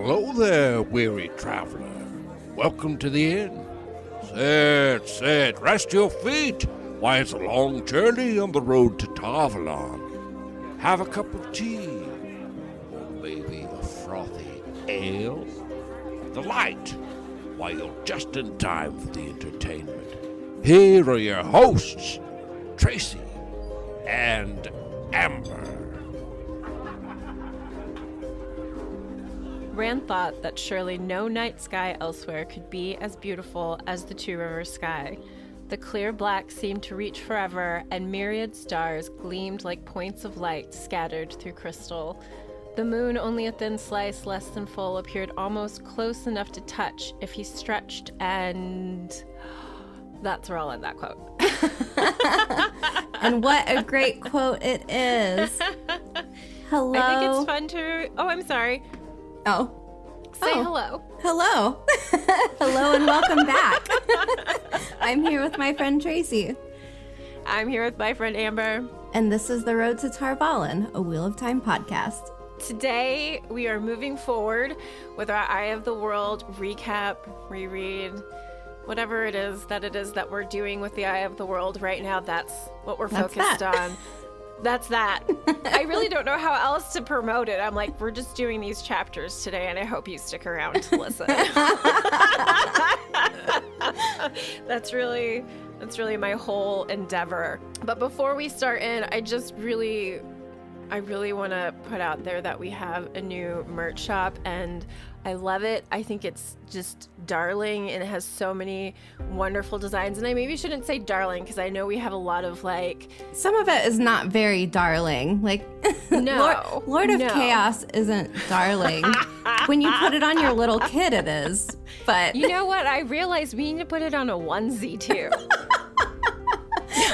Hello there, weary traveler. Welcome to the inn. Sit, rest your feet. Why, it's a long journey on the road to Tarvalon. Have a cup of tea, or maybe a frothy ale. The light. Why, you're just in time for the entertainment. Here are your hosts, Tracy and Amber. Rand thought that surely no night sky elsewhere could be as beautiful as the Two Rivers sky. The clear black seemed to reach forever, and myriad stars gleamed like points of light scattered through crystal. The moon, only a thin slice less than full, appeared almost close enough to touch if he stretched, and that's where I'll end that quote. And what a great quote it is. Hello. I think it's fun to... Oh, I'm sorry. Oh. Say hello. Hello. Hello and welcome back. I'm here with my friend Tracy. I'm here with my friend Amber. And this is The Road to Tarvalon, a Wheel of Time podcast. Today, we are moving forward with our Eye of the World recap, reread, whatever it is that we're doing with the Eye of the World right now. That's what we're focused on. That's that. I really don't know how else to promote it. I'm like, we're just doing these chapters today, and I hope you stick around to listen. That's really my whole endeavor. But before we start in, I really want to put out there that we have a new merch shop, and I love it. I think it's just darling, and it has so many wonderful designs. And I maybe shouldn't say darling, because I know we have a lot of like... Some of it is not very darling. Like, no. Lord of Chaos isn't darling. When you put it on your little kid, it is. But you know what? I realized we need to put it on a onesie, too.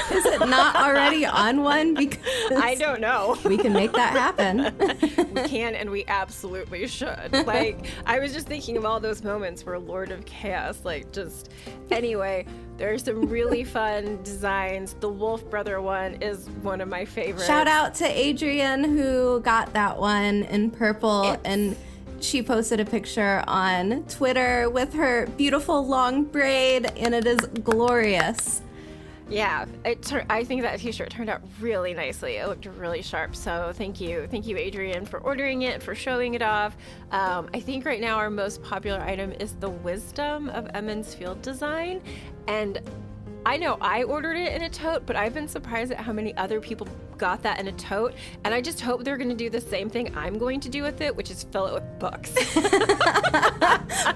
Is it not already on one? Because I don't know. We can make that happen. We can, and we absolutely should. Like, I was just thinking of all those moments where Lord of Chaos, like, just... Anyway, there's some really fun designs. The Wolf Brother one is one of my favorites. Shout out to Adrienne, who got that one in purple, and she posted a picture on Twitter with her beautiful long braid, and it is glorious. Yeah, I think that t-shirt turned out really nicely. It looked really sharp. So thank you, Adrienne, for ordering it, for showing it off. I think right now our most popular item is the Wisdom of Emmons Field design, and I know I ordered it in a tote, but I've been surprised at how many other people got that in a tote, and I just hope they're going to do the same thing I'm going to do with it, which is fill it with books.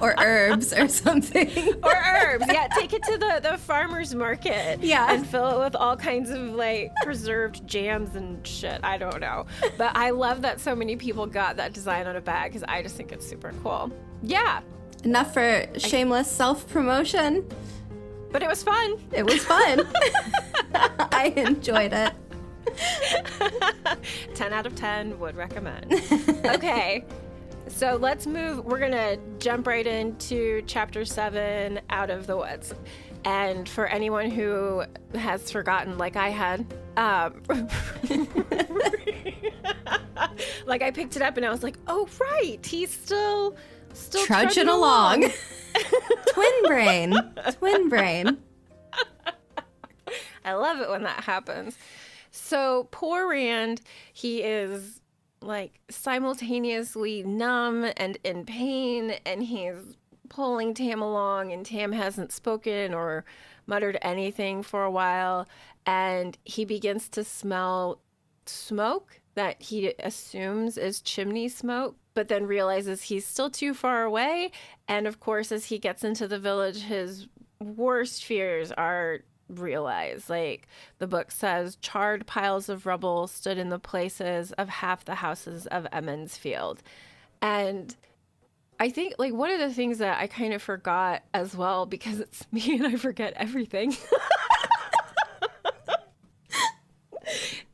Or herbs or something. Or herbs, yeah. Take it to the farmer's market. Yeah. And fill it with all kinds of, like, preserved jams and shit. I don't know. But I love that so many people got that design on a bag, because I just think it's super cool. Yeah. Enough for shameless self-promotion. But it was fun. It was fun. I enjoyed it. 10 out of 10 would recommend. Okay, so let's move. We're going to jump right into Chapter 7, Out of the Woods. And for anyone who has forgotten, like I had, like I picked it up and I was like, oh, right, he's still trudging along. Twin brain. I love it when that happens. So poor Rand, he is like simultaneously numb and in pain, and he's pulling Tam along, and Tam hasn't spoken or muttered anything for a while, and he begins to smell smoke that he assumes is chimney smoke, but then realizes he's still too far away. And of course, as he gets into the village, his worst fears are realized. Like the book says, charred piles of rubble stood in the places of half the houses of Emmons Field. And I think, like, one of the things that I kind of forgot as well, because it's me and I forget everything,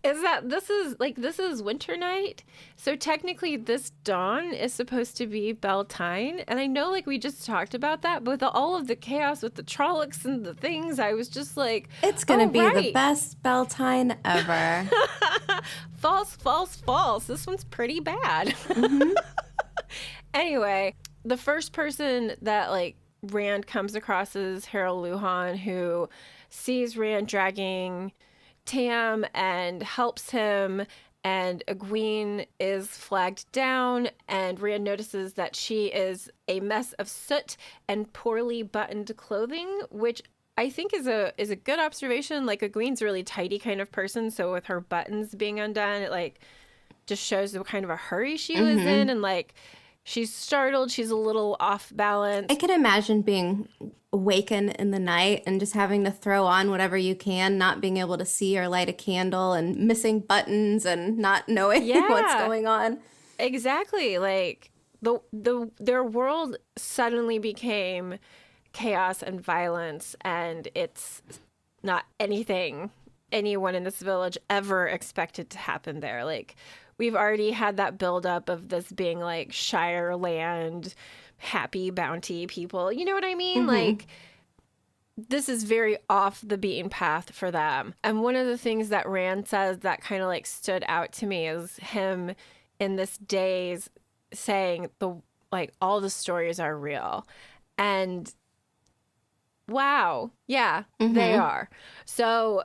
is that this is winter night. So technically this dawn is supposed to be Beltane. And I know, like, we just talked about that, but with all of the chaos with the Trollocs and the things, I was just like, it's going to be the best Beltane ever. False. This one's pretty bad. Mm-hmm. Anyway, the first person that like Rand comes across is Harold Lujan, who sees Rand dragging Tam and helps him. And Egwene is flagged down, and Rand notices that she is a mess of soot and poorly buttoned clothing, which I think is a good observation. Like, Egwene's a really tidy kind of person, so with her buttons being undone, it like just shows what kind of a hurry she was in, and like she's startled, she's a little off balance. I can imagine being awakened in the night and just having to throw on whatever you can, not being able to see or light a candle, and missing buttons and not knowing what's going on. Exactly. Like their world suddenly became chaos and violence, and it's not anything anyone in this village ever expected to happen there. Like, we've already had that buildup of this being like Shire land, happy bounty people. You know what I mean? Like, this is very off the beaten path for them. And one of the things that Rand says that kind of like stood out to me is him in this daze saying all the stories are real. And wow, yeah, they are. So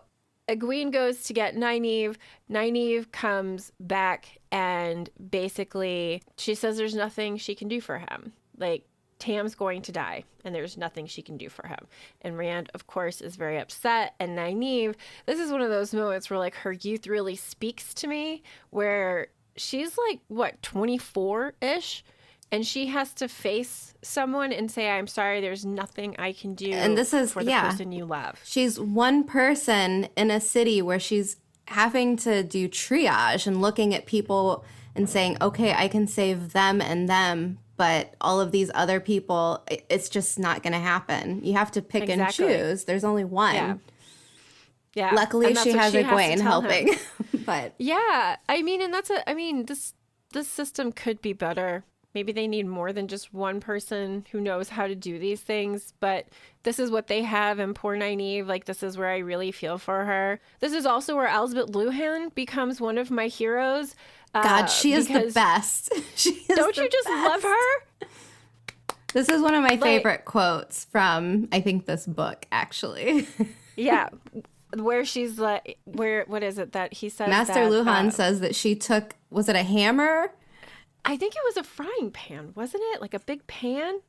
Egwene goes to get Nynaeve. Nynaeve comes back and basically she says there's nothing she can do for him. Like, Tam's going to die and there's nothing she can do for him. And Rand, of course, is very upset. And Nynaeve, this is one of those moments where like her youth really speaks to me, where she's like, what, 24-ish? And she has to face someone and say, I'm sorry, there's nothing I can do and this is, for the person you love. She's one person in a city where she's having to do triage and looking at people and saying, okay, I can save them and them, but all of these other people, it's just not going to happen. You have to pick and choose. There's only one. Yeah. Luckily, she has Egwene helping. But yeah, I mean, and this system could be better. Maybe they need more than just one person who knows how to do these things, but this is what they have. And poor Nynaeve, like, this is where I really feel for her. This is also where Elsbeth Lujan becomes one of my heroes. God, she is the best. Don't you just love her? This is one of my favorite quotes from, I think, this book, actually. Yeah. Where she's like, what is it that he says? Master Lujan says that she took, was it a hammer? I think it was a frying pan, wasn't it? Like a big pan?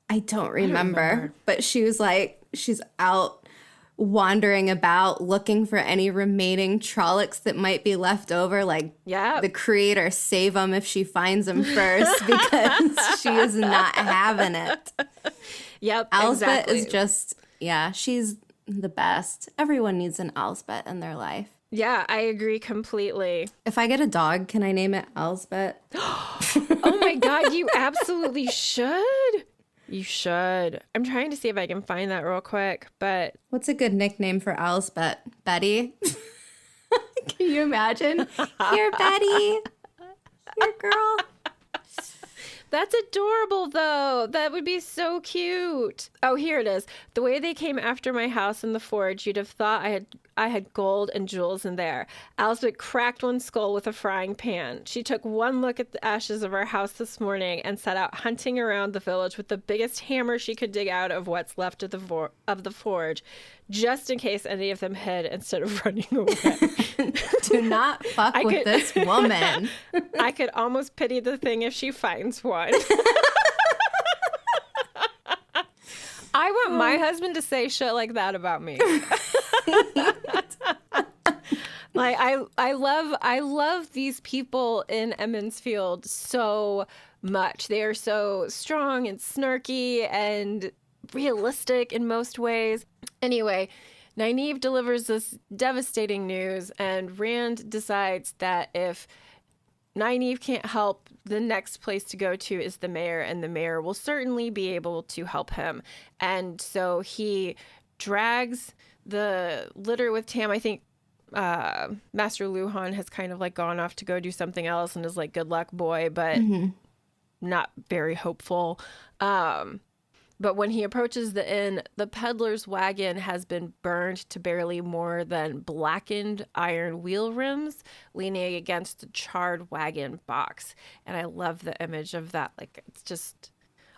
I don't remember. But she was like, she's out wandering about looking for any remaining Trollocs that might be left over. Like, the creator save them if she finds them first, because she is not having it. Yep, Elsbeth is just, she's the best. Everyone needs an Elsbeth in their life. Yeah, I agree completely. If I get a dog, can I name it Elsbeth? Oh my God, you absolutely should. You should. I'm trying to see if I can find that real quick, but... What's a good nickname for Elsbeth? Betty? Can you imagine? Here, Betty. Here, girl. That's adorable, though. That would be so cute. Oh, here it is. The way they came after my house in the forge, you'd have thought I had gold and jewels in there. Elsbeth cracked one skull with a frying pan. She took one look at the ashes of our house this morning and set out hunting around the village with the biggest hammer she could dig out of what's left of the forge, just in case any of them hid instead of running away. Do not fuck with this woman. I could almost pity the thing if she finds one. I want my husband to say shit like that about me. Like, I love these people in Emond's Field so much. They are so strong and snarky and realistic in most ways. Anyway, Nynaeve delivers this devastating news, and Rand decides that if Nynaeve can't help, the next place to go to is the mayor, and the mayor will certainly be able to help him. And so he drags the litter with Tam. I think Master Lujan has kind of like gone off to go do something else and is like, good luck, boy, but not very hopeful. But when he approaches the inn, the peddler's wagon has been burned to barely more than blackened iron wheel rims leaning against a charred wagon box. And I love the image of that. Like, it's just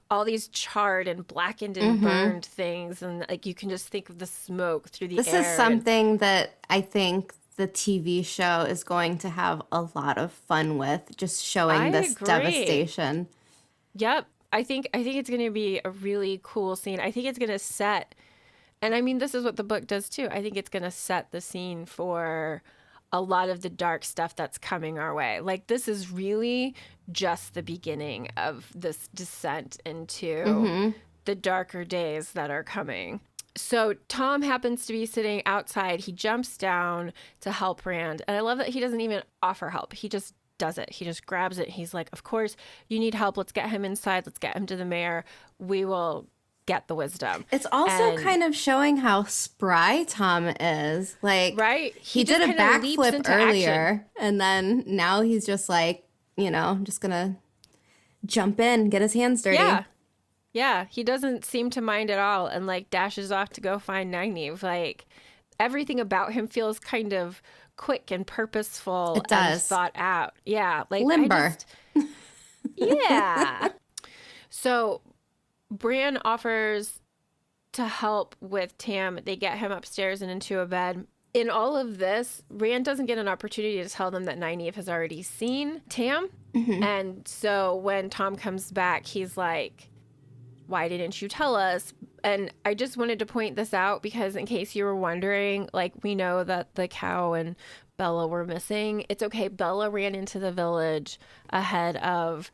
all these charred and blackened and burned things. And like, you can just think of the smoke through the air. This is something that I think the TV show is going to have a lot of fun with, just showing this devastation. Yep. I think it's going to be a really cool scene. I think it's going to set, and I mean, this is what the book does too. I think it's going to set the scene for a lot of the dark stuff that's coming our way. Like, this is really just the beginning of this descent into the darker days that are coming. So Tom happens to be sitting outside. He jumps down to help Rand. And I love that he doesn't even offer help. He just does it. He just grabs it. He's like, of course, you need help. Let's get him inside. Let's get him to the mayor. We will get the wisdom. It's also kind of showing how spry Tom is. Like, right? He did a backflip earlier, and then now he's just like, just going to jump in, get his hands dirty. Yeah. He doesn't seem to mind at all and like dashes off to go find Nynaeve. Like, everything about him feels kind of quick and purposeful. It does. And thought out. Yeah. Like, limber. Yeah. So Bran offers to help with Tam. They get him upstairs and into a bed. In all of this, Rand doesn't get an opportunity to tell them that Nynaeve has already seen Tam. And so when Tom comes back, he's like, why didn't you tell us? And I just wanted to point this out because in case you were wondering, like, we know that the cow and Bella were missing. It's okay. Bella ran into the village ahead of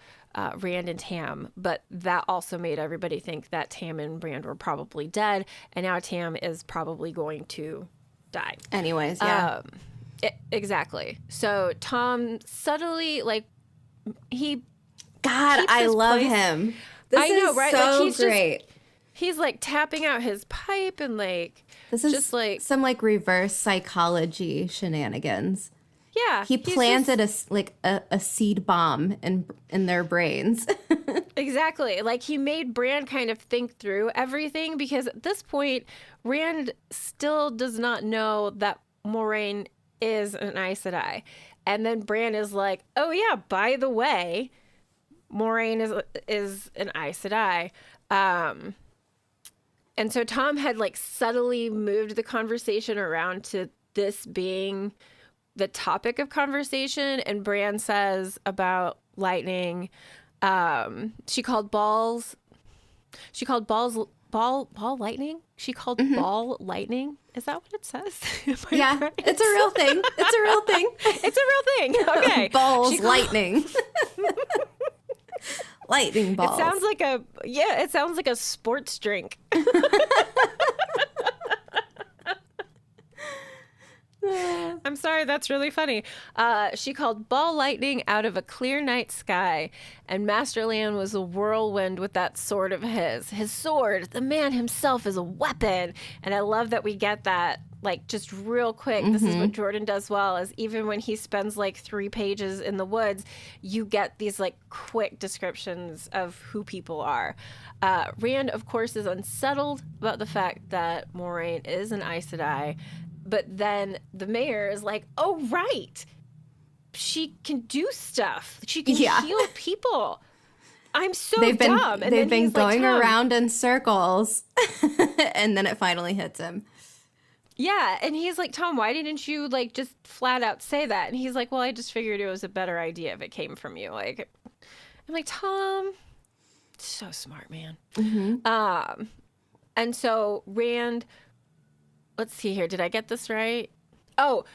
Rand and Tam, but that also made everybody think that Tam and Rand were probably dead. And now Tam is probably going to die. Anyways, yeah. Exactly. So Tom subtly, like, I love him. This is right? So like, he's great. He's like tapping out his pipe and like this is just like some like reverse psychology shenanigans. Yeah, he planted a seed bomb in their brains. Exactly. Like, he made Bran kind of think through everything because at this point, Rand still does not know that Moiraine is an Aes Sedai. And then Bran is like, oh yeah, by the way, Moiraine is an Aes Sedai. And so Tom had like subtly moved the conversation around to this being the topic of conversation. And Bran says about lightning, she called ball lightning. She called ball lightning. Is that what it says? Yeah, right? It's a real thing. It's a real thing. It's a real thing. Okay. Balls lightning. Lightning balls. It sounds like a sports drink. I'm sorry, that's really funny. She called ball lightning out of a clear night sky, and Master Lan was a whirlwind with that sword of his. His sword, the man himself, is a weapon. And I love that we get that, like, just real quick. This is what Jordan does well, is even when he spends like 3 pages in the woods, you get these like quick descriptions of who people are. Rand, of course, is unsettled about the fact that Moiraine is an Aes Sedai. But then the mayor is like, oh, right. She can do stuff. She can heal people. I'm so dumb. And they've been going around in circles. And then it finally hits him. Yeah. And he's like, Tom, why didn't you like just flat out say that? And he's like, well, I just figured it was a better idea if it came from you. Like, I'm like, Tom, so smart, man. And so Rand... Let's see here. Did I get this right? Oh,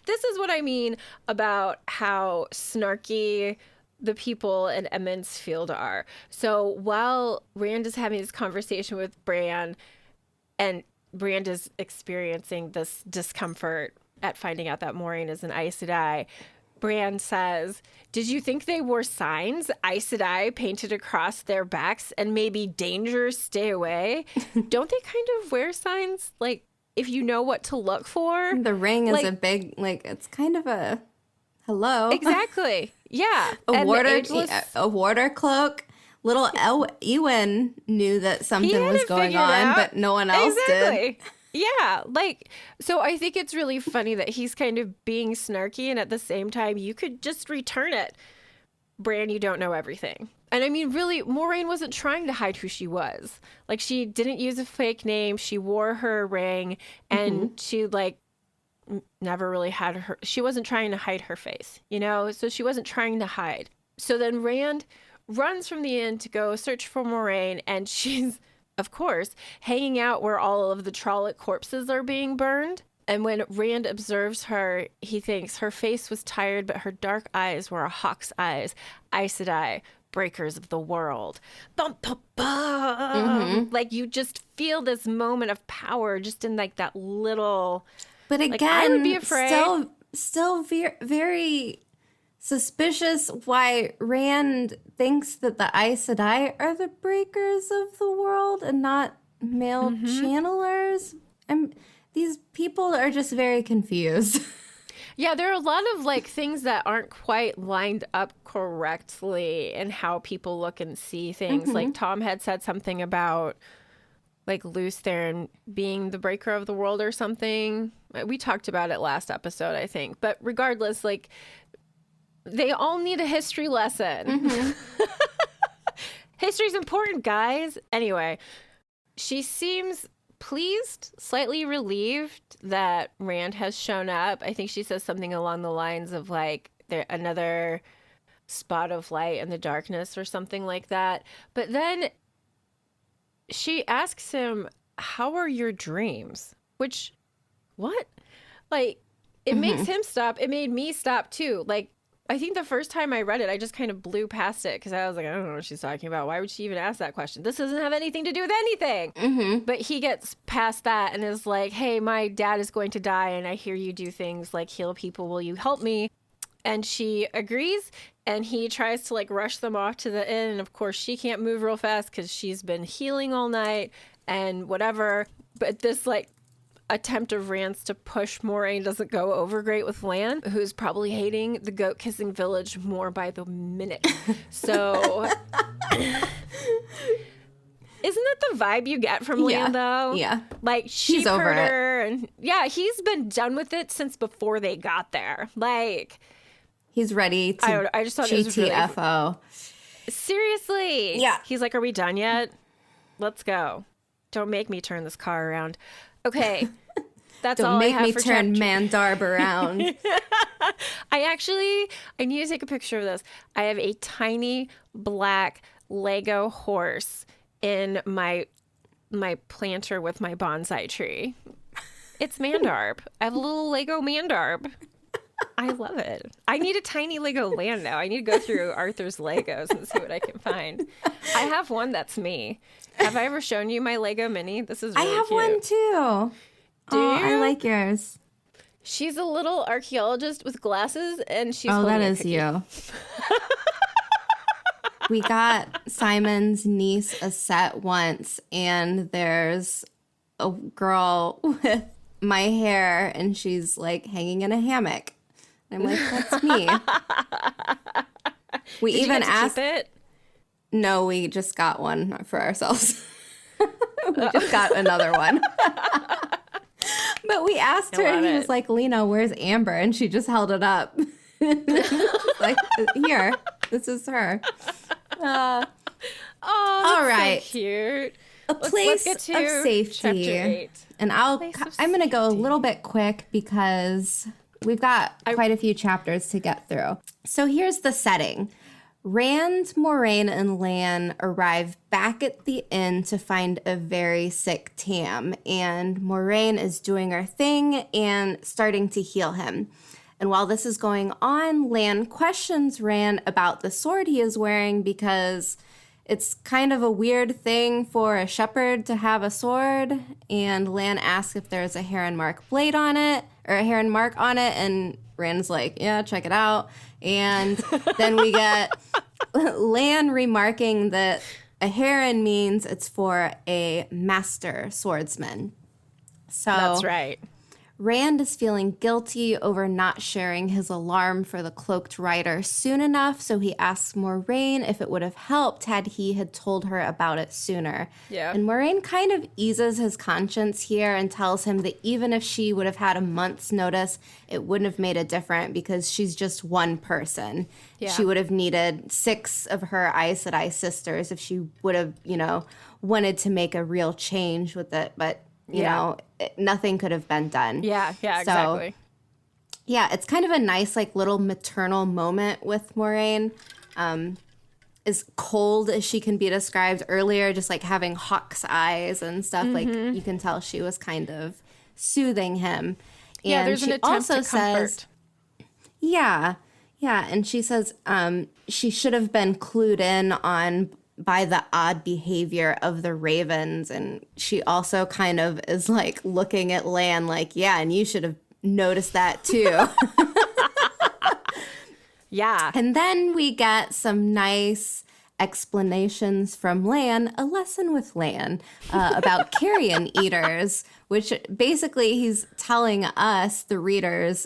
this is what I mean about how snarky the people in Emond's Field are. So while Rand is having this conversation with Bran, and Rand is experiencing this discomfort at finding out that Moiraine is an Aes Sedai, Bran says, did you think they wore signs, Aes Sedai, painted across their backs and maybe danger, stay away? Don't they kind of wear signs, like, if you know what to look for? The ring is a big, like, it's kind of a hello. Exactly. Yeah. A water cloak. Little Ewan knew that something was going figured on, out. but no one else did. Yeah, like, so I think it's really funny that he's kind of being snarky, and at the same time, you could just return it. Bran, you don't know everything. And I mean, really, Moiraine wasn't trying to hide who she was. Like, she didn't use a fake name. She wore her ring, and she, like, never really had her... She wasn't trying to hide her face, you know? So she wasn't trying to hide. So then Rand runs from the inn to go search for Moiraine, and she's, of course, hanging out where all of the Trolloc corpses are being burned. And when Rand observes her, he thinks her face was tired, but her dark eyes were a hawk's eyes, Aes Sedai, breakers of the world. Bum, bum, bum. Like, you just feel this moment of power just in, like, that little... But again, like, I would be afraid. Still very suspicious why Rand thinks that the Aes Sedai are the breakers of the world and not male channelers. These people are just very confused. Yeah, there are a lot of, like, things that aren't quite lined up correctly in how people look and see things. Like, Tom had said something about, like, Luce Theron being the breaker of the world or something. We talked about it last episode, I think. But regardless, like, they all need a history lesson. History's important, guys. Anyway, she seems pleased, slightly relieved that Rand has shown up. I think she says something along the lines of, like, another spot of light in the darkness or something like that. But then she asks him, how are your dreams? Which, what? Like, it makes him stop. It made me stop too. Like, I think the first time I read it, I just kind of blew past it because I was like, I don't know what she's talking about. Why would she even ask that question? This doesn't have anything to do with anything. But he gets past that and is like, hey, my dad is going to die and I hear you do things like heal people. Will you help me? And she agrees, and he tries to, like, rush them off to the inn. And of course, she can't move real fast because she's been healing all night and whatever. But this, like, attempt of Rand's to push Moiraine doesn't go over great with Lan, who's probably hating the goat kissing village more by the minute. So isn't that the vibe you get from Lan, though? Yeah. Like, she's over her, and yeah, he's been done with it since before they got there. Like, he's ready to I just thought it was really... GTFO. Seriously. Yeah. He's like, are we done yet? Let's go. Don't make me turn this car around. Okay, that's all I have for chapter. Don't make me turn Mandarb around. I need to take a picture of this. I have a tiny black Lego horse in my planter with my bonsai tree. It's Mandarb. I have a little Lego Mandarb. I love it. I need a tiny Lego land now. I need to go through Arthur's Legos and see what I can find. I have one that's me. Have I ever shown you my Lego mini? This is really I have cute. one too. Do you? I like yours. She's a little archaeologist with glasses, and she's that holding a is cookie. you. We got Simon's niece a set once, and there's a girl with my hair, and she's, like, hanging in a hammock. I'm like, that's me. We Did even you get to asked. keep it? No, we just got one for ourselves. We just got another one. But we asked her, and he was like, Lena, where's Amber? And she just held it up. Like, here, this is her. Oh, all right. so cute. A place get to of safety. chapter 8. And I'm going to go a little bit quick because we've got quite a few chapters to get through. So here's the setting. Rand, Moiraine, and Lan arrive back at the inn to find a very sick Tam, and Moiraine is doing her thing and starting to heal him. And while this is going on, Lan questions Rand about the sword he is wearing because it's kind of a weird thing for a shepherd to have a sword. And Lan asks if there's a heron mark blade on it, or a heron mark on it, and Rand's like, yeah, check it out. And then we get Lan remarking that a heron means it's for a master swordsman. So that's right. Rand is feeling guilty over not sharing his alarm for the cloaked rider soon enough, so he asks Moiraine if it would have helped had told her about it sooner. Yeah. And Moiraine kind of eases his conscience here and tells him that even if she would have had a month's notice, it wouldn't have made a difference because she's just one person. Yeah. She would have needed 6 of her Aes Sedai sisters if she would have, wanted to make a real change with it, but nothing could have been done. Yeah, exactly. Yeah, it's kind of a nice, little maternal moment with Moiraine. As cold as she can be described earlier, just having hawk's eyes and stuff, you can tell she was kind of soothing him. Yeah, And there's an she attempt also to comfort. says, yeah, and she says she should have been clued in on by the odd behavior of the ravens, and she also kind of is looking at Lan and you should have noticed that too. Yeah. And then we get some nice explanations from Lan, a lesson with Lan, about Carrion Eaters, which basically he's telling us, the readers,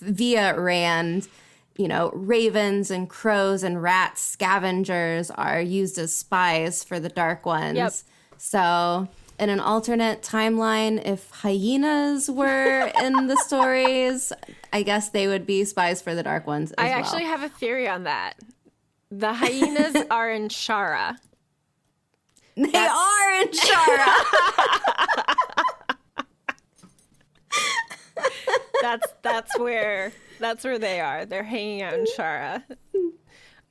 via Rand, ravens and crows and rats, scavengers, are used as spies for the Dark Ones. Yep. So in an alternate timeline, if hyenas were in the stories, I guess they would be spies for the Dark Ones as well. I actually have a theory on that. The hyenas are in Shara. They are in Shara. That's where they are. They're hanging out in Shara.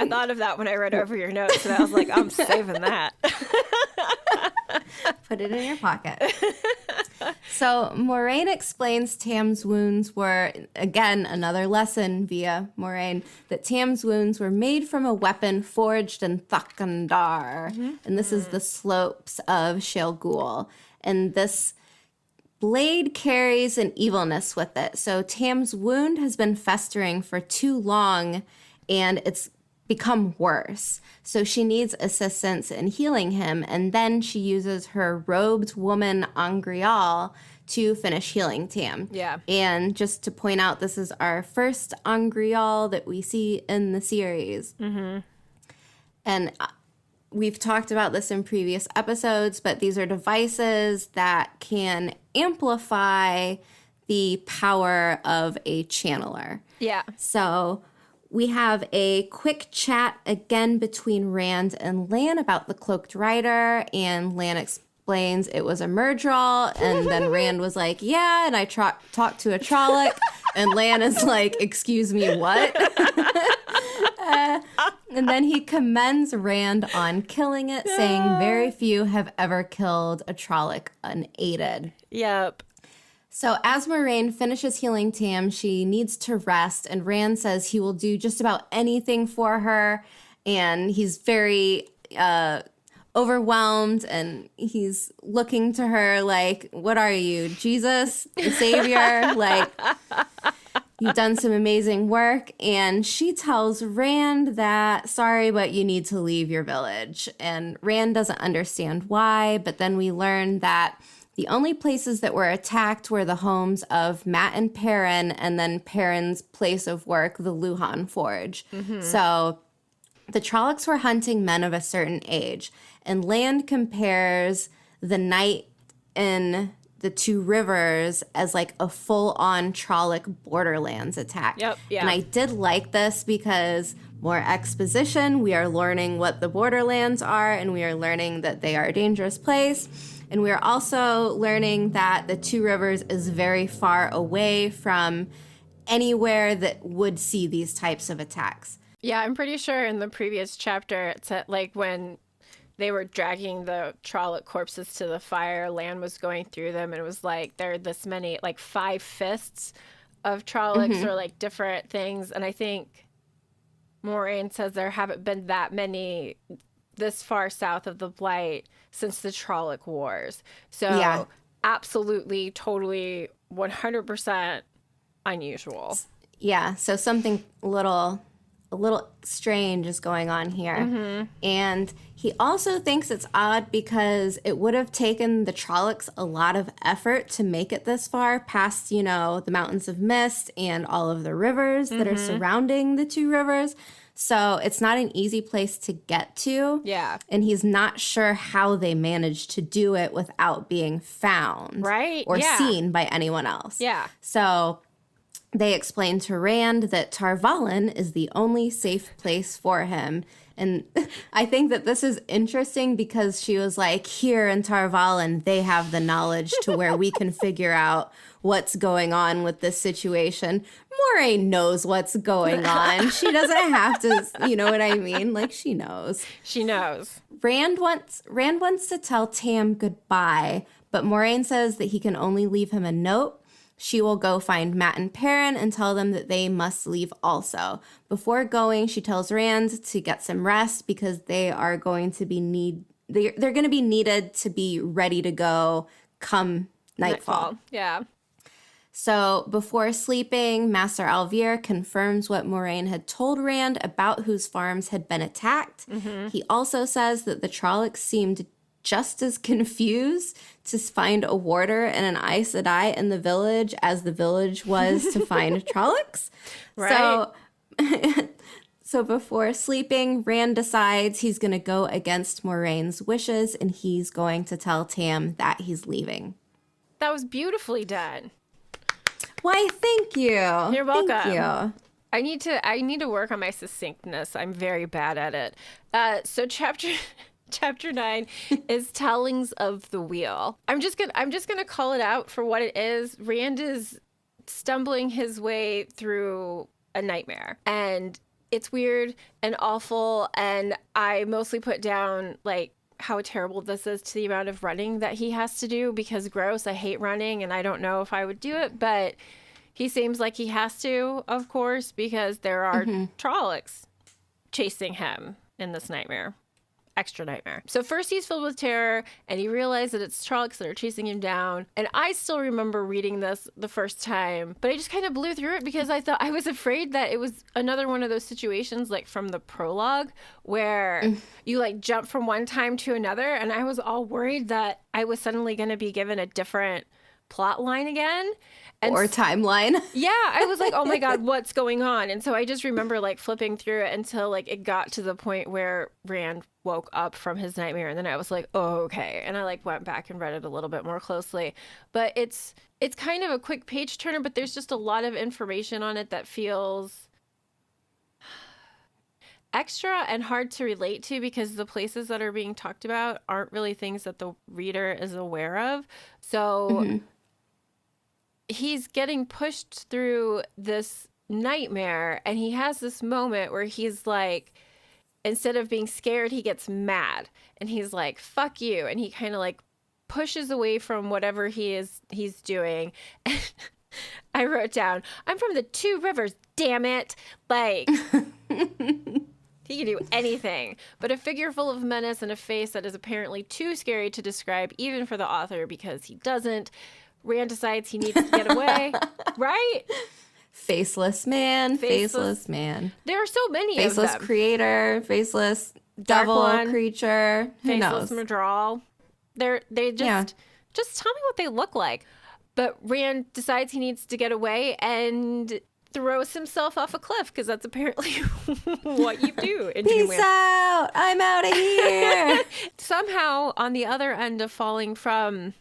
I thought of that when I read over your notes, and I was like, I'm saving that. Put it in your pocket. So Moiraine explains Tam's wounds were, again, another lesson via Moiraine, that Tam's wounds were made from a weapon forged in Thakandar. Mm-hmm. And this is the slopes of Shale Ghul. And this blade carries an evilness with it. So Tam's wound has been festering for too long, and it's become worse. So she needs assistance in healing him, and then she uses her robed woman Angreal to finish healing Tam. Yeah. And just to point out, this is our first Angreal that we see in the series. Mm-hmm. And we've talked about this in previous episodes, but these are devices that can amplify the power of a channeler. Yeah. So we have a quick chat again between Rand and Lan about the cloaked rider, and Lan explains it was a Murdral, and then Rand was like, yeah, and I talked to a Trolloc, and Lan is like, excuse me, what? And then he commends Rand on killing it, saying very few have ever killed a Trolloc unaided. Yep. So as Moiraine finishes healing Tam, she needs to rest, and Rand says he will do just about anything for her, and he's very overwhelmed, and he's looking to her like, what are you, Jesus, the Savior? Like, you've done some amazing work. And she tells Rand that, sorry, but you need to leave your village. And Rand doesn't understand why, but then we learn that the only places that were attacked were the homes of Mat and Perrin, and then Perrin's place of work, the Lujan Forge. Mm-hmm. So the Trollocs were hunting men of a certain age, and Lan compares the night in the Two Rivers as like a full-on Trolloc Borderlands attack. Yep, yeah. And I did like this because more exposition, we are learning what the Borderlands are, and we are learning that they are a dangerous place. And we are also learning that the Two Rivers is very far away from anywhere that would see these types of attacks. Yeah, I'm pretty sure in the previous chapter, it said, like, when they were dragging the Trolloc corpses to the fire, Lan was going through them, and it was like, there are this many, like, 5 fists of Trollocs or, like, different things. And I think Moiraine says there haven't been that many this far south of the Blight since the Trolloc Wars. So yeah. Absolutely, totally, 100% unusual. Yeah, so something a little a little strange is going on here. And he also thinks it's odd because it would have taken the Trollocs a lot of effort to make it this far past, you know, the Mountains of Mist and all of the rivers that are surrounding the two rivers. So it's not an easy place to get to. Yeah. And he's not sure how they managed to do it without being found. Right. Or Yeah. seen by anyone else. Yeah. So they explain to Rand that Tar Valon is the only safe place for him. And I think that this is interesting because she was like, here in Tar Valon, they have the knowledge to where we can figure out what's going on with this situation. Moiraine knows what's going on. She doesn't have to, you know what I mean? Like, she knows. She knows. Rand wants to tell Tam goodbye, but Moiraine says that he can only leave him a note. She will go find Mat and Perrin and tell them that they must leave also. Before going, she tells Rand to get some rest because they are going to be they're going to be needed to be ready to go come nightfall. Yeah. So before sleeping, Master Alvier confirms what Moiraine had told Rand about whose farms had been attacked. He also says that the Trollocs seemed just as confused to find a warder and an Aes Sedai in the village as the village was to find Trollocs. Right. So before sleeping, Rand decides he's going to go against Moraine's wishes and he's going to tell Tam that he's leaving. That was beautifully done. Why, thank you. You're welcome. Thank you. I need to work on my succinctness. I'm very bad at it. So Chapter 9 is Tellings of the Wheel. I'm just gonna call it out for what it is. Rand is stumbling his way through a nightmare, and it's weird and awful. And I mostly put down like how terrible this is to the amount of running that he has to do because gross. I hate running, and I don't know if I would do it, but he seems like he has to, of course, because there are Trollocs chasing him in this nightmare. Extra nightmare. So first he's filled with terror and he realized that it's Trollocs that are chasing him down. And I still remember reading this the first time, but I just kind of blew through it because I was afraid that it was another one of those situations like from the prologue where you like jump from one time to another. And I was all worried that I was suddenly going to be given a different plot line again. Or timeline. Yeah, I was like, oh my God, what's going on? And so I just remember like flipping through it until like it got to the point where Rand woke up from his nightmare. And then I was like, oh, okay. And I like went back and read it a little bit more closely. But it's kind of a quick page turner, but there's just a lot of information on it that feels extra and hard to relate to because the places that are being talked about aren't really things that the reader is aware of. So he's getting pushed through this nightmare and he has this moment where he's like, instead of being scared, he gets mad and he's like, fuck you. And he kind of like pushes away from whatever he's doing. And I wrote down, I'm from the Two Rivers, damn it. Like, he can do anything. But a figure full of menace and a face that is apparently too scary to describe even for the author because he doesn't. Rand decides he needs to get away, right? Faceless man, faceless man. There are so many faceless of them. Creator, faceless devil creature. Who faceless knows? Madral. They just tell me what they look like. But Rand decides he needs to get away and throws himself off a cliff because that's apparently what you do in Peace Dreamland. out! I'm out of here. Somehow, on the other end of falling from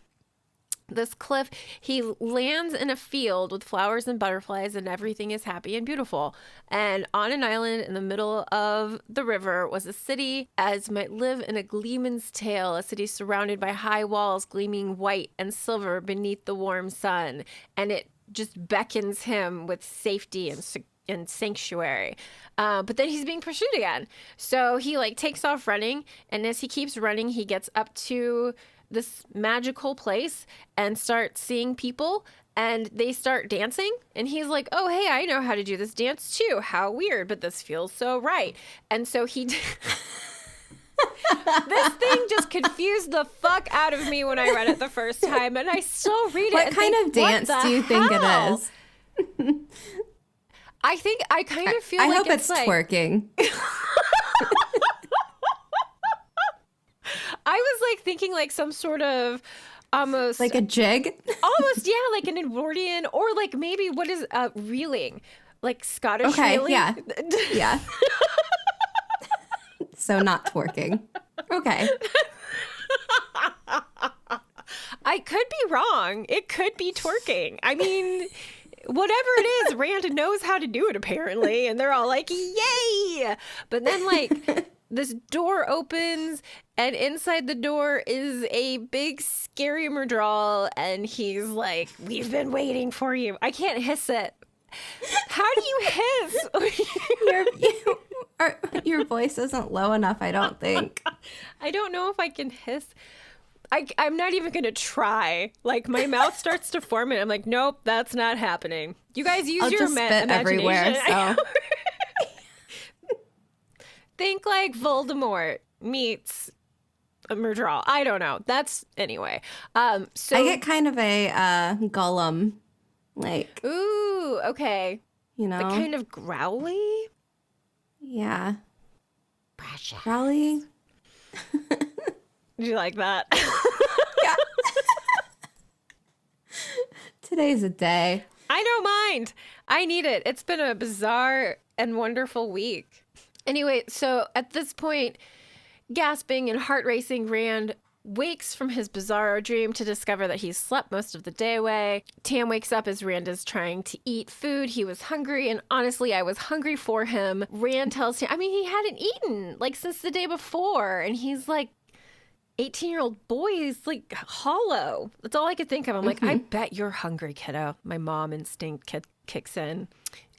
this cliff, he lands in a field with flowers and butterflies and everything is happy and beautiful. And on an island in the middle of the river was a city as might live in a gleeman's tale, a city surrounded by high walls gleaming white and silver beneath the warm sun. And it just beckons him with safety and sanctuary. But then he's being pursued again. So he like takes off running, and as he keeps running, he gets up to this magical place and starts seeing people and they start dancing and he's like, oh hey, I know how to do this dance too, how weird, but this feels so right. And so he this thing just confused the fuck out of me when I read it the first time, and I still read it. What kind of dance do you think it is? I think I kind of feel I like hope it's like, twerking. I was like thinking like some sort of almost Like a jig? almost, yeah, like an accordion, or like maybe what is reeling, like Scottish Okay, reeling. yeah. Yeah. So not twerking. Okay. I could be wrong. It could be twerking. I mean, whatever it is, Rand knows how to do it apparently, and they're all like, "Yay!" But then like this door opens, and inside the door is a big scary Murdral, and he's like, "We've been waiting for you." I can't hiss it. How do you hiss? Your voice isn't low enough, I don't think. I don't know if I can hiss. I'm not even going to try. Like, my mouth starts to form and I'm like, nope, that's not happening. You guys use I'll your just spit imagination. everywhere, so. Think like Voldemort meets a Murdral. I don't know. That's, anyway. So I get kind of a Gollum, like, ooh, okay. you know. Like kind of growly? Yeah. Precious. Growly? Do you like that? Yeah. Today's a day. I don't mind. I need it. It's been a bizarre and wonderful week. Anyway, so at this point, gasping and heart racing, Rand wakes from his bizarro dream to discover that he's slept most of the day away. Tam wakes up as Rand is trying to eat food. He was hungry, and honestly, I was hungry for him. Rand tells Tam, I mean, he hadn't eaten like since the day before, and he's like, 18-year-old boy is like hollow. That's all I could think of. I'm like, I bet you're hungry, kiddo. My mom instinct kicks in.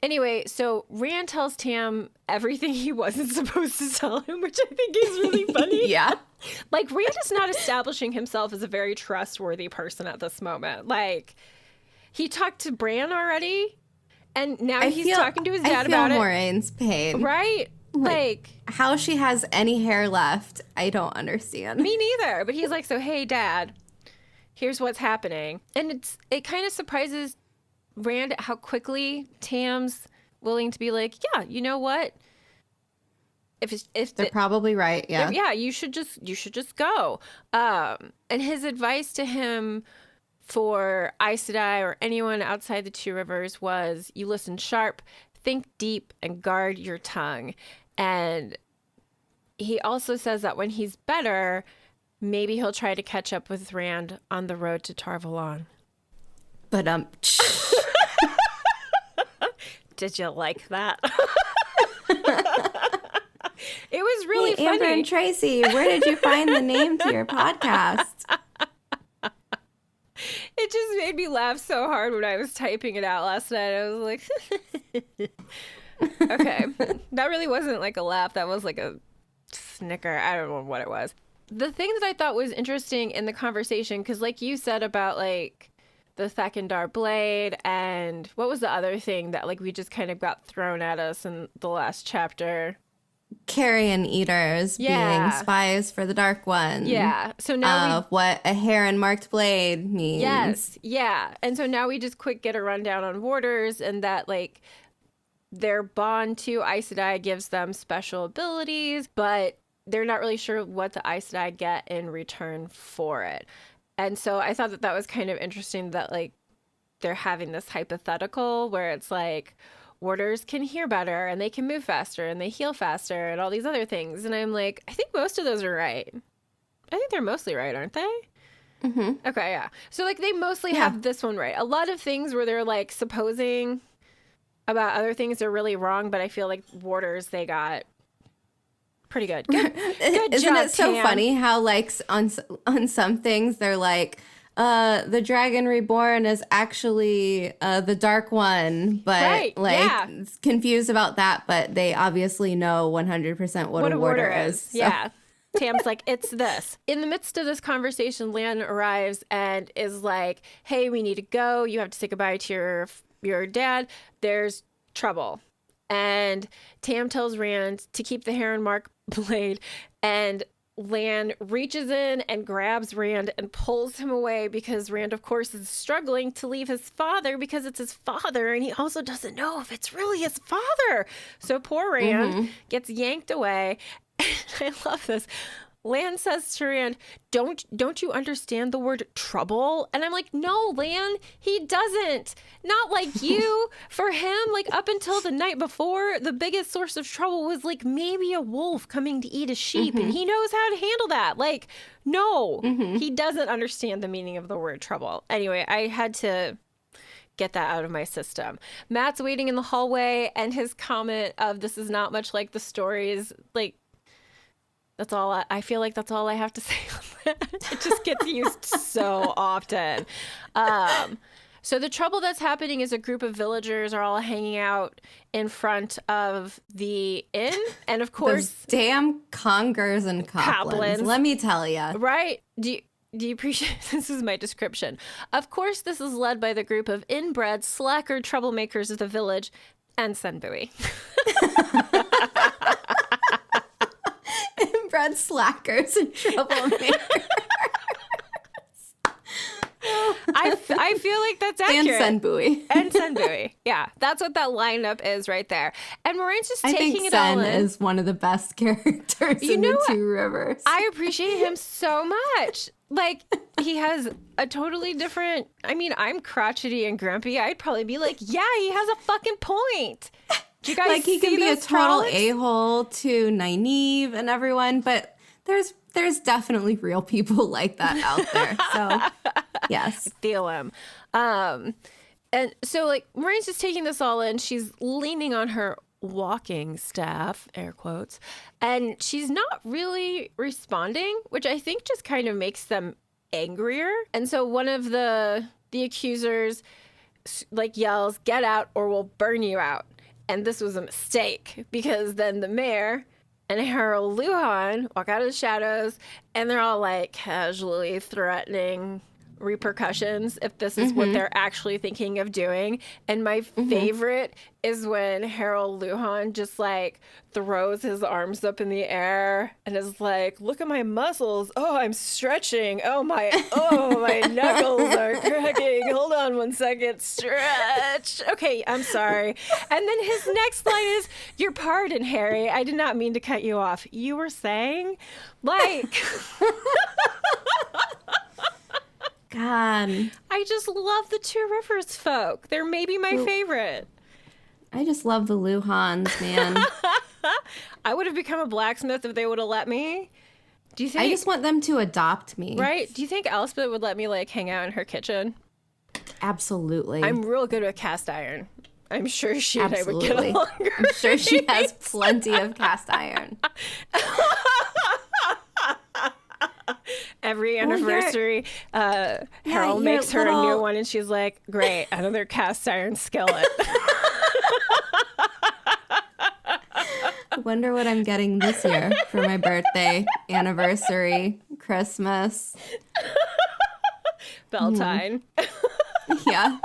Anyway, so Rand tells Tam everything he wasn't supposed to tell him, which I think is really funny. Yeah. Like, Rand is not establishing himself as a very trustworthy person at this moment. Like, he talked to Bran already, and now he's talking to his dad about it. I feel Moraine's pain. Right? Like, how she has any hair left, I don't understand. Me neither. But he's like, so, hey, Dad, here's what's happening. And it kind of surprises Rand at how quickly Tam's willing to be like, yeah, you know what? If they're probably right, yeah. Yeah, you should just go. And his advice to him for Aes Sedai or anyone outside the Two Rivers was, you listen sharp, think deep, and guard your tongue. And he also says that when he's better, maybe he'll try to catch up with Rand on the road to Tar Valon. But did you like that? It was really funny. Amber and Tracy, where did you find the name to your podcast? It just made me laugh so hard when I was typing it out last night. I was like, okay, that really wasn't like a laugh. That was like a snicker. I don't know what it was. The thing that I thought was interesting in the conversation, because like you said about like the Thekindar blade, and what was the other thing that like we just kind of got thrown at us in the last chapter? Carrion Eaters being spies for the Dark One. Yeah. So now what a heron-marked blade means. Yes. Yeah. And so now we just quick get a rundown on warders, and that like their bond to Aes Sedai gives them special abilities, but they're not really sure what the Aes Sedai get in return for it. And so I thought that was kind of interesting that like they're having this hypothetical where it's like, warders can hear better and they can move faster and they heal faster and all these other things. And I'm like, I think most of those are right. I think they're mostly right, aren't they? Mm-hmm. Okay, yeah. So like they mostly have this one right. A lot of things where they're like supposing about other things are really wrong, but I feel like warders, they got pretty good. Good Isn't job, it so Tam. funny how like on some things they're like, the Dragon Reborn is actually the Dark One, but it's confused about that, but they obviously know 100% what a warder is. So. Yeah. Tam's like, it's this. In the midst of this conversation, Lan arrives and is like, hey, we need to go. You have to say goodbye to your dad. There's trouble. And Tam tells Rand to keep the heron mark blade, and Lan reaches in and grabs Rand and pulls him away because Rand, of course, is struggling to leave his father because it's his father, and he also doesn't know if it's really his father. So poor Rand gets yanked away. And I love this. Lan says to Rand, don't you understand the word trouble? And I'm like, no, Lan, he doesn't. Not like you. For him, like up until the night before, the biggest source of trouble was like maybe a wolf coming to eat a sheep, and he knows how to handle that. Like, no, he doesn't understand the meaning of the word trouble. Anyway, I had to get that out of my system. Matt's waiting in the hallway, and his comment of this is not much like the stories, like, that's all I feel like that's all I have to say on that. It just gets used so often. So the trouble that's happening is a group of villagers are all hanging out in front of the inn. And of course, those damn congers and coblins. Let me tell you. Right? Do you appreciate this? Is my description. Of course, this is led by the group of inbred, slacker troublemakers of the village and Senbui. Inbred slackers and troublemakers. I feel like that's accurate. And Senbui. And Senbui. Yeah, that's what that lineup is right there. And Moraine's just taking it all in. Sen is one of the best characters in the Two Rivers. I appreciate him so much. Like, he has a totally different... I mean, I'm crotchety and grumpy. I'd probably be like, yeah, he has a fucking point. Do you guys like, he can be a total a-hole to Nynaeve and everyone, but there's definitely real people like that out there. So, yes. I feel him. And so, like, Moraine's just taking this all in. She's leaning on her walking staff, air quotes, and she's not really responding, which I think just kind of makes them angrier. And so one of the accusers, like, yells, "Get out or we'll burn you out." And this was a mistake because then the mayor and Harold Lujan walk out of the shadows, and they're all like casually threatening repercussions if this is what they're actually thinking of doing. And my favorite is when Harold Lujan just like throws his arms up in the air and is like, "Look at my muscles. Oh, I'm stretching. Oh my knuckles are cracking. Hold on 1 second. Stretch. Okay, I'm sorry." And then his next line is, "Your pardon, Harry. I did not mean to cut you off. You were saying?" Like... God. I just love the Two Rivers folk. They're maybe my favorite. I just love the Luhans, man. I would have become a blacksmith if they would have let me. Do you think? I just want them to adopt me. Right? Do you think Elspeth would let me like hang out in her kitchen? Absolutely. I'm real good with cast iron. I'm sure she and I would get along. I'm sure she has plenty of cast iron. Every anniversary, Harold makes her a new one, and she's like, "Great, another cast iron skillet." I wonder what I'm getting this year for my birthday, anniversary, Christmas. Beltane. Yeah.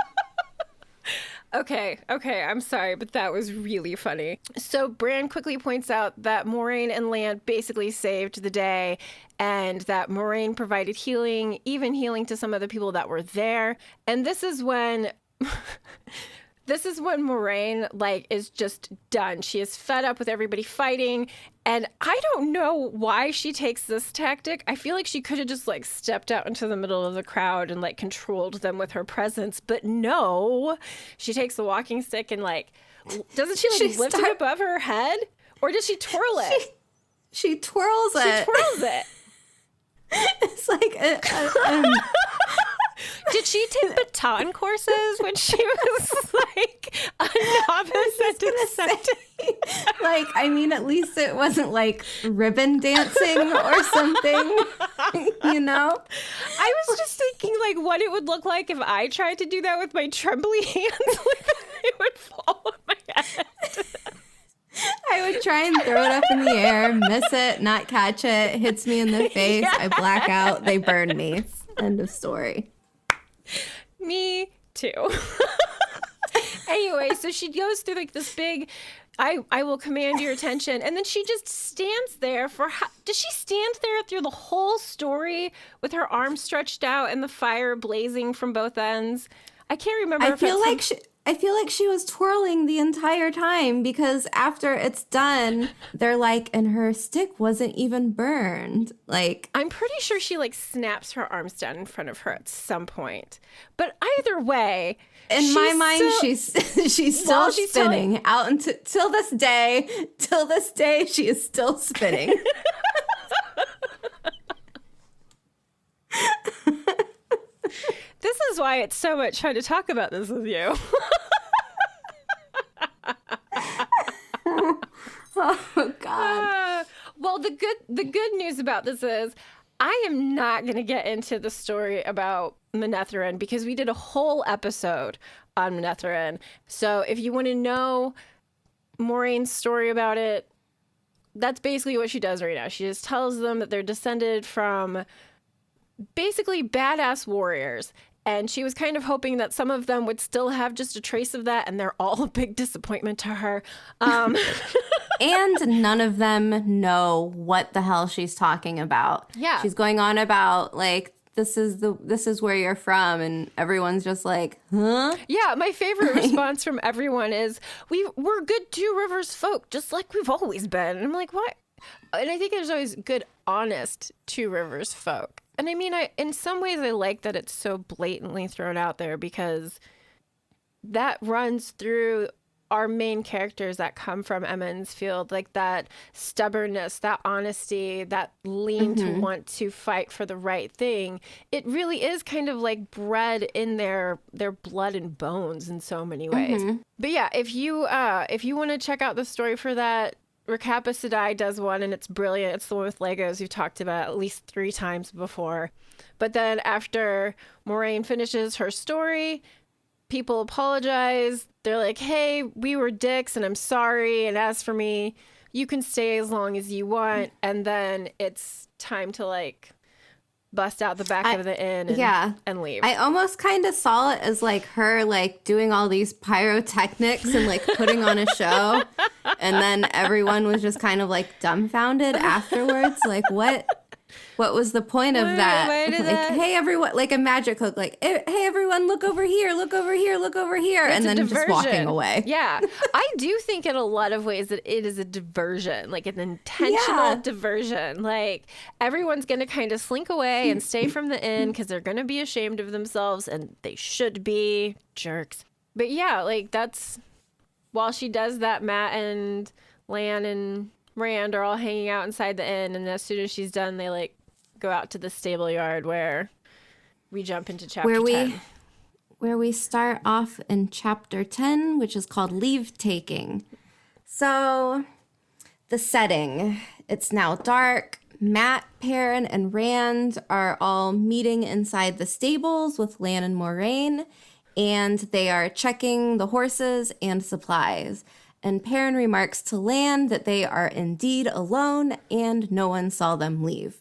Okay, I'm sorry, but that was really funny. So Bran quickly points out that Moiraine and Lan basically saved the day, and that Moiraine provided healing, even healing to some of the people that were there. And this is when... Moiraine, like, is just done. She is fed up with everybody fighting, and I don't know why she takes this tactic. I feel like she could have just, like, stepped out into the middle of the crowd and, like, controlled them with her presence, but no. She takes the walking stick and, like, doesn't she, like, lift it above her head? Or does she twirl it? She twirls it. She twirls it. It's like Did she take baton courses when she was like a novice at accepting? Like, I mean, at least it wasn't like ribbon dancing or something, you know? I was just thinking like what it would look like if I tried to do that with my trembly hands. Like, it would fall on my head. I would try and throw it up in the air, miss it, not catch it, hits me in the face, Yes. I black out, they burn me. End of story. Me too. Anyway, so she goes through like this big I will command your attention. And then she just stands there does she stand there through the whole story with her arms stretched out and the fire blazing from both ends? I can't remember. I feel like she was twirling the entire time, because after it's done, they're like, and her stick wasn't even burned. Like, I'm pretty sure she like snaps her arms down in front of her at some point. But either way, in my mind, she's still spinning out until till this day. Till this day, she is still spinning. This is why it's so much fun to talk about this with you. Oh God. Well, the good news about this is I am not going to get into the story about Manetheren because we did a whole episode on Manetheren. So if you want to know Moiraine's story about it, that's basically what she does right now. She just tells them that they're descended from basically badass warriors. And she was kind of hoping that some of them would still have just a trace of that, and they're all a big disappointment to her. And none of them know what the hell she's talking about. Yeah. She's going on about, like, this is where you're from, and everyone's just like, huh? Yeah, my favorite response from everyone is, we're good Two Rivers folk, just like we've always been. And I'm like, what? And I think there's always good, honest Two Rivers folk. And I mean, in some ways, I like that it's so blatantly thrown out there because that runs through our main characters that come from Emond's Field, like that stubbornness, that honesty, that lean to want to fight for the right thing. It really is kind of like bred in their blood and bones in so many ways. But yeah, if you want to check out the story for that, Recapa Sedai does one, and it's brilliant. It's the one with Legos you've talked about at least 3 times before. But then after Moiraine finishes her story, people apologize. They're like, hey, we were dicks, and I'm sorry. And as for me, you can stay as long as you want. And then it's time to, like, bust out the back of the inn and leave. I almost kind of saw it as like her like doing all these pyrotechnics and like putting on a show, and then everyone was just kind of like dumbfounded afterwards. Like, what was the point of that? Hey everyone, like a magic hook, like, hey everyone, look over here, look over here, look over here, and then just walking away. Yeah. I do think in a lot of ways that it is a diversion, like an intentional diversion. Like everyone's going to kind of slink away and stay from the inn because they're going to be ashamed of themselves, and they should be jerks. But yeah, like that's, while she does that, Matt and Lan and Rand are all hanging out inside the inn, and as soon as she's done, they like go out to the stable yard where we jump into chapter 10. Where we start off in chapter 10, which is called Leave Taking. So the setting, it's now dark. Matt, Perrin, and Rand are all meeting inside the stables with Lan and Moiraine, and they are checking the horses and supplies. And Perrin remarks to Lan that they are indeed alone and no one saw them leave.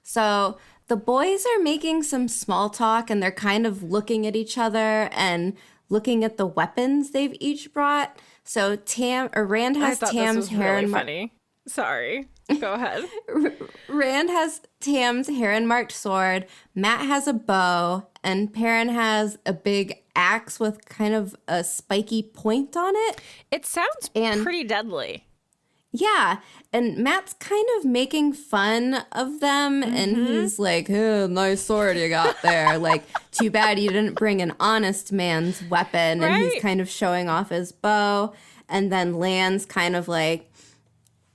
So the boys are making some small talk, and they're kind of looking at each other and looking at the weapons they've each brought. So Rand has Tam's hair and funny. Sorry. Go ahead. Rand has Tam's hair-and-marked sword, Matt has a bow, and Perrin has a big axe with kind of a spiky point on it. It sounds pretty deadly. Yeah, and Matt's kind of making fun of them, and he's like, oh, nice sword you got there. Like, too bad you didn't bring an honest man's weapon. Right? And he's kind of showing off his bow. And then Lan's kind of like,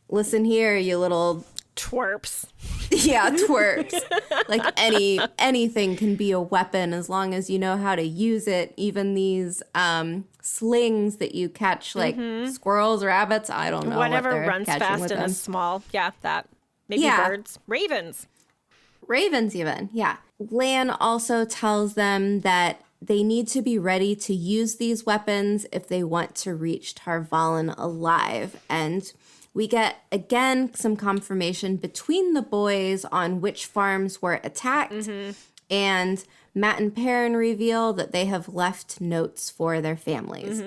listen here, you little twerps. Yeah, twerps. Like anything can be a weapon as long as you know how to use it. Even these slings that you catch, like squirrels, rabbits, I don't know. Whatever what runs fast and is small. Yeah, that. Maybe birds. Ravens. Ravens even, yeah. Lan also tells them that they need to be ready to use these weapons if they want to reach Tar Valon alive. And we get, again, some confirmation between the boys on which farms were attacked. And Matt and Perrin reveal that they have left notes for their families.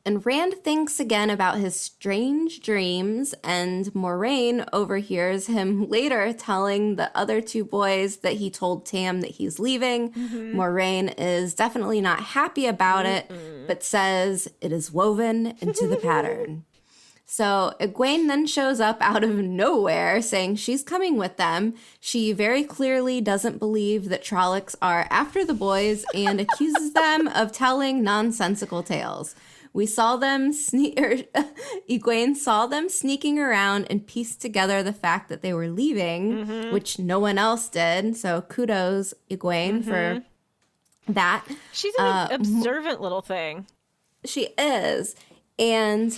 And Rand thinks again about his strange dreams, and Moiraine overhears him later telling the other two boys that he told Tam that he's leaving. Moiraine is definitely not happy about it, but says it is woven into the pattern. So Egwene then shows up out of nowhere saying she's coming with them. She very clearly doesn't believe that Trollocs are after the boys and accuses them of telling nonsensical tales. We saw them Egwene saw them sneaking around and pieced together the fact that they were leaving, which no one else did. So kudos, Egwene, for that. She's an observant little thing. She is. And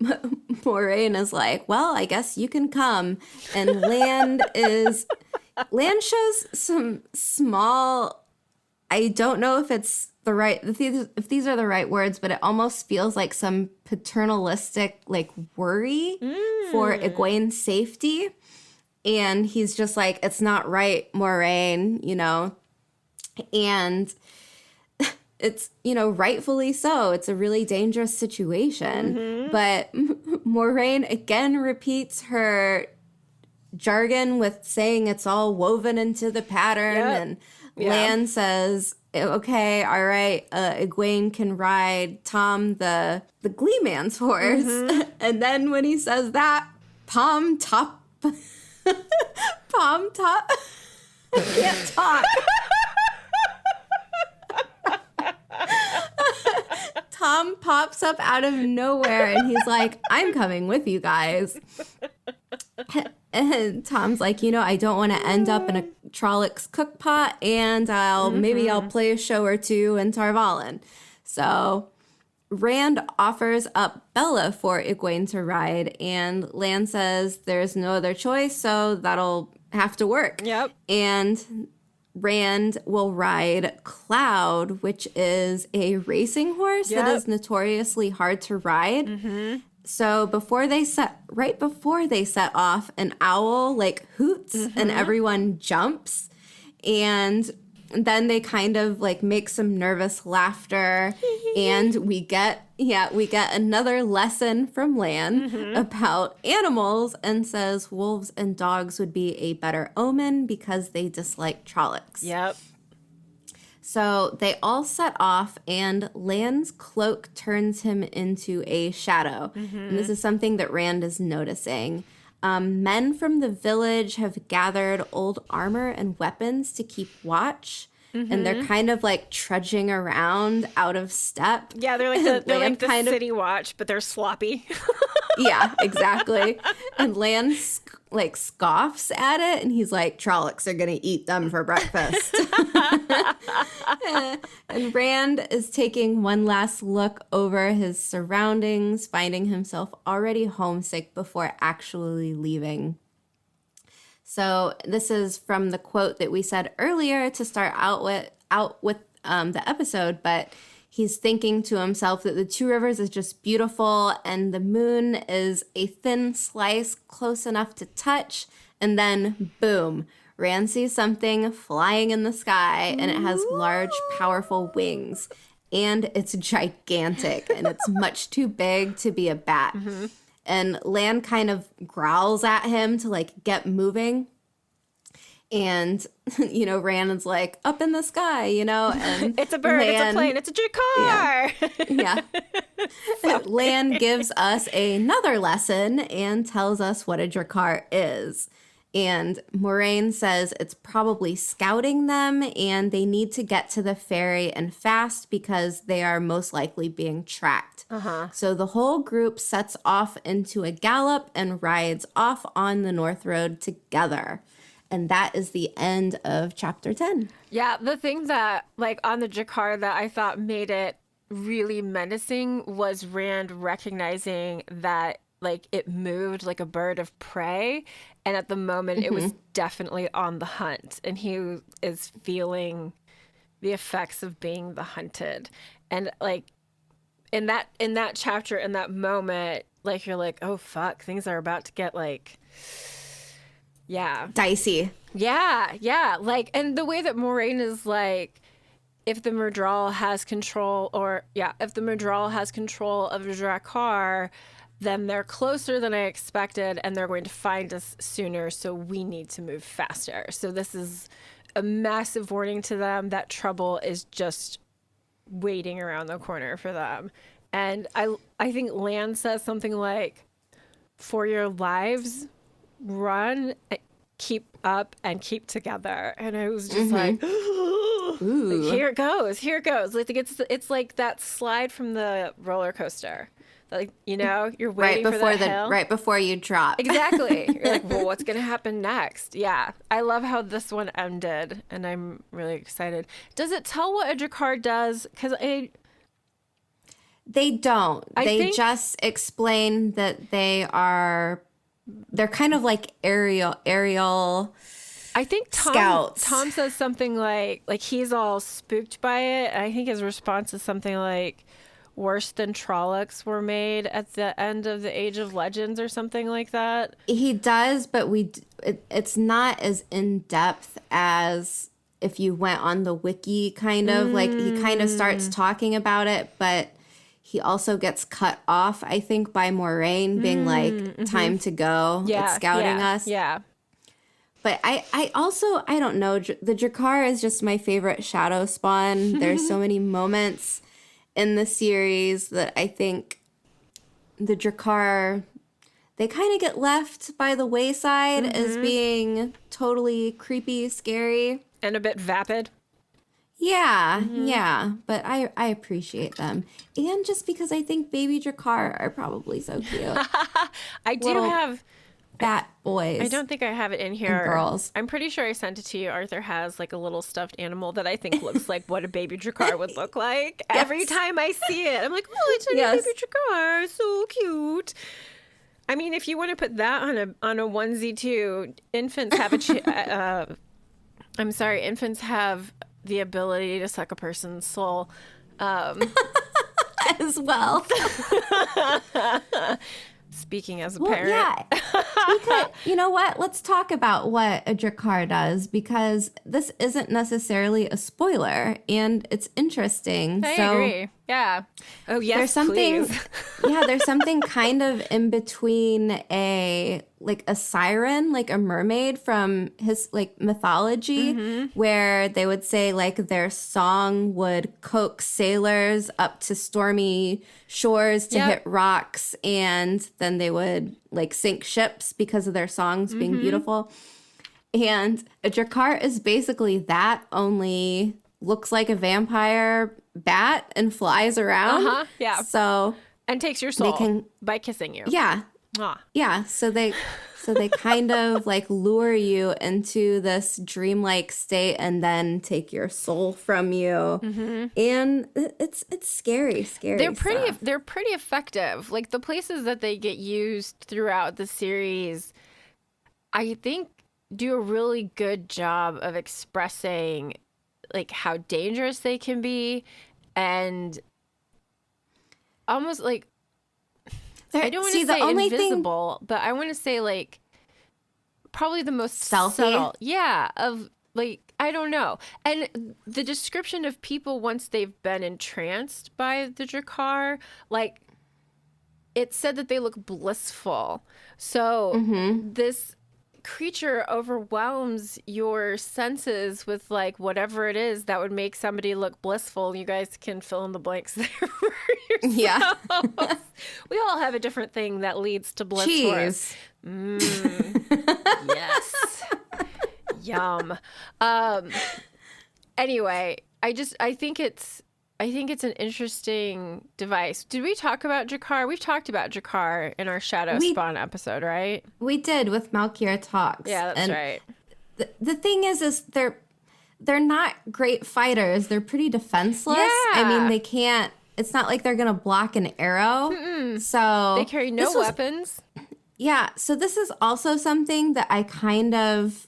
Moiraine is like, well, I guess you can come. And Land shows some small, I don't know if it's if these are the right words, but it almost feels like some paternalistic like worry for Egwene's safety. And he's just like, it's not right, Moiraine, you know. And it's, you know, rightfully so. It's a really dangerous situation. But Moiraine again repeats her jargon with saying it's all woven into the pattern. And Lan says, okay, all right, Egwene can ride Tom the Glee Man's horse. And then when he says that, Palm Top, I can't talk. Tom pops up out of nowhere and he's like, I'm coming with you guys. And Tom's like, you know, I don't want to end up in a Trollocs cookpot, and maybe I'll play a show or two in Tarvalin. So Rand offers up Bella for Egwene to ride, and Lan says there's no other choice, so that'll have to work. Yep. And Rand will ride Cloud, which is a racing horse that is notoriously hard to ride. So right before they set off, an owl like hoots and everyone jumps, and then they kind of like make some nervous laughter, and we get another lesson from Lan about animals, and says wolves and dogs would be a better omen because they dislike Trollocs. Yep. So they all set off, and Lan's cloak turns him into a shadow. And this is something that Rand is noticing. Men from the village have gathered old armor and weapons to keep watch. And they're kind of like trudging around out of step. Yeah, they're like the city watch, but they're sloppy. Yeah, exactly. And Lan like scoffs at it, and he's like, Trollocs are gonna eat them for breakfast. And Rand is taking one last look over his surroundings, finding himself already homesick before actually leaving. So this is from the quote that we said earlier to start out with the episode, but he's thinking to himself that the Two Rivers is just beautiful, and the moon is a thin slice close enough to touch, and then boom, Rand sees something flying in the sky, and it has large, powerful wings, and it's gigantic, and it's much too big to be a bat. And Lan kind of growls at him to like get moving. And, you know, Rand's like, up in the sky, you know, and it's a bird, it's a plane, it's a Draghkar. Yeah. Lan gives us another lesson and tells us what a Draghkar is. And Moiraine says it's probably scouting them, and they need to get to the ferry and fast because they are most likely being tracked. So the whole group sets off into a gallop and rides off on the North Road together. And that is the end of chapter 10. Yeah, the thing that, like, on the Draghkar that I thought made it really menacing was Rand recognizing that, like, it moved like a bird of prey. And at the moment, it was definitely on the hunt. And he is feeling the effects of being the hunted. And, like, in that chapter, in that moment, like, you're like, oh, fuck, things are about to get, like... Yeah. Dicey. Yeah. Like, and the way that Moiraine is like, if the Murdral has control, if the Murdral has control of Draghkar, then they're closer than I expected, and they're going to find us sooner, so we need to move faster. So this is a massive warning to them that trouble is just waiting around the corner for them. And I think Lan says something like, for your lives, run, keep up, and keep together. And I was just like, like, here it goes. Like, it's like that slide from the roller coaster. Like, you know, you're waiting for the hill. Right before you drop. Exactly. You're like, well, what's going to happen next? Yeah. I love how this one ended, and I'm really excited. Does it tell what a Draghkar does? Because they don't. They just explain that they're kind of like aerial I think scouts. Tom says something like he's all spooked by it. I think his response is something like, worse than Trollocs were made at the end of the Age of Legends or something like that. He does, but it's not as in-depth as if you went on the wiki, kind of. Like, he kind of starts talking about it, but he also gets cut off, I think, by Moiraine being like, time to go. It's scouting us. Yeah. But I don't know. The Draghkar is just my favorite shadow spawn. There's so many moments in the series that I think the Draghkar, they kind of get left by the wayside as being totally creepy, scary. And a bit vapid. Yeah, yeah. But I appreciate them. And just because I think baby Draghkar are probably so cute. I do have... Fat boys. I don't think I have it in here. And girls. I'm pretty sure I sent it to you. Arthur has like a little stuffed animal that I think looks like what a baby Draghkar would look like. Yes. Every time I see it, I'm like, oh, it's a baby Draghkar, so cute. I mean, if you want to put that on a onesie too, infants have infants have the ability to suck a person's soul. As well. Speaking as a parent. Yeah. You know what? Let's talk about what a Draghkar does, because this isn't necessarily a spoiler, and it's interesting. I agree. Yeah. Oh, yes, there's something, please. Yeah, there's something kind of in between a siren, like a mermaid from his like mythology, where they would say like their song would coax sailors up to stormy shores to hit rocks, and then they would like sink ships because of their songs being beautiful. And a Draghkar is basically that, only looks like a vampire bat and flies around. Yeah. So and takes your soul by kissing you. Yeah. Yeah. So they kind of like lure you into this dreamlike state and then take your soul from you. And it's scary. They're pretty effective. Like the places that they get used throughout the series, I think do a really good job of expressing like how dangerous they can be, and almost like I don't want to say invisible, but I want to say like probably the most subtle. Yeah, of like, I don't know. And the description of people once they've been entranced by the Draghkar, like it said that they look blissful. So this creature overwhelms your senses with like whatever it is that would make somebody look blissful. You guys can fill in the blanks there for yourselves. Yeah. We all have a different thing that leads to bliss. Cheese. Yes. Yum. Anyway, I think it's an interesting device. Did we talk about Draghkar? We've talked about Draghkar in our Shadow Spawn episode, right? We did with Malkier Talks. Yeah, that's right. The thing is they're not great fighters. They're pretty defenseless. Yeah. I mean, they can't. It's not like they're gonna block an arrow. So they carry no weapons. Yeah. So this is also something that I kind of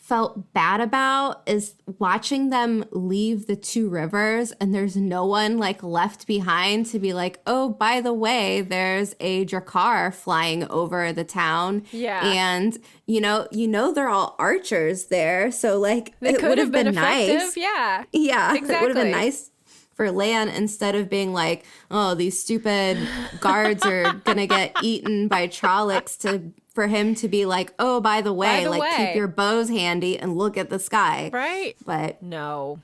felt bad about is watching them leave the two rivers and there's no one like left behind to be like, oh, by the way, there's a Draghkar flying over the town. Yeah. And you know they're all archers there, so like it would have been nice. Yeah. Yeah. Exactly. It would have been nice for Lan, instead of being like, oh, these stupid guards are gonna get eaten by Trollocs, for him to be like, oh, by the way, keep your bows handy and look at the sky. Right. But no.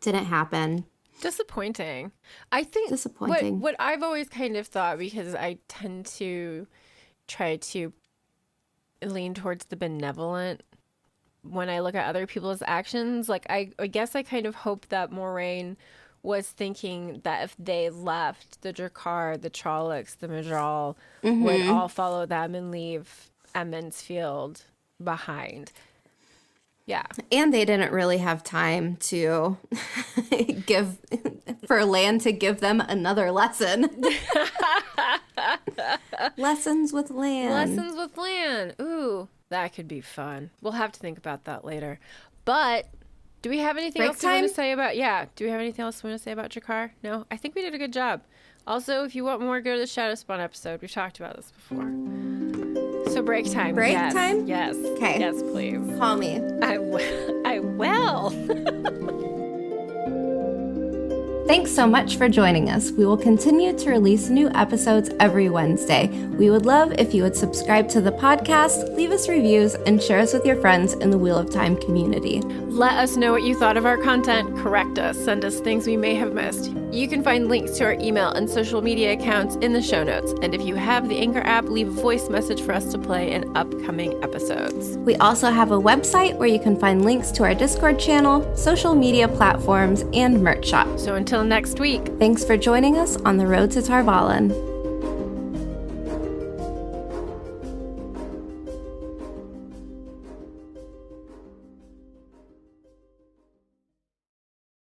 Didn't happen. Disappointing. I think Disappointing. What I've always kind of thought, because I tend to try to lean towards the benevolent when I look at other people's actions, like I guess I kind of hope that Moiraine was thinking that if they left, the Draghkar, the Trollocs, the Majral would all follow them and leave Emond's Field behind. Yeah. And they didn't really have time to for Lan to give them another lesson. Lessons with Lan. Lessons with Lan. Ooh, that could be fun. We'll have to think about that later. But do we have anything else we want to say about... Yeah, do we have anything else we want to say about Draghkar? No? I think we did a good job. Also, if you want more, go to the Shadow Spawn episode. We've talked about this before. So break time. Break time? Yes. Okay. Yes, please. Call me. I will. Thanks so much for joining us. We will continue to release new episodes every Wednesday. We would love if you would subscribe to the podcast, leave us reviews, and share us with your friends in the Wheel of Time community. Let us know what you thought of our content. Correct us. Send us things we may have missed. You can find links to our email and social media accounts in the show notes. And if you have the Anchor app, leave a voice message for us to play in upcoming episodes. We also have a website where you can find links to our Discord channel, social media platforms, and merch shop. So until next week. Thanks for joining us on the road to Tar Valon.